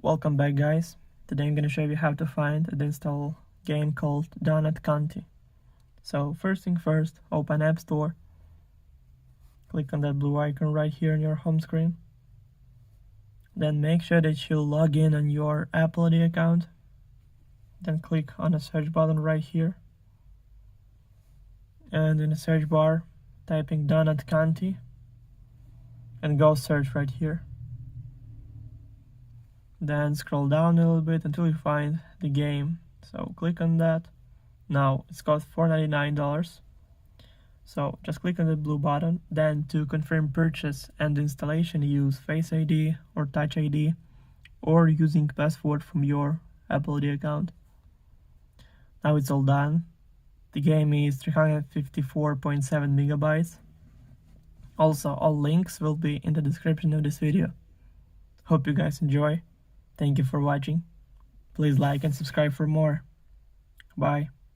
Welcome back, guys. Today I'm going to show you how to find and install a game called Donut County. So first thing first, open App Store. Click on that blue icon right here on your home screen. Then make sure that you log in on your Apple ID account. Then click on the search button right here. And in the search bar, typing Donut County. And go search right here. Then scroll down a little bit until you find the game. So click on that. Now it's cost $4.99. So just click on the blue button. Then to confirm purchase and installation, use Face ID or Touch ID or using password from your Apple ID account. Now it's all done. The game is 354.7 megabytes. Also, all links will be in the description of this video. Hope you guys enjoy. Thank you for watching. Please like and subscribe for more. Bye.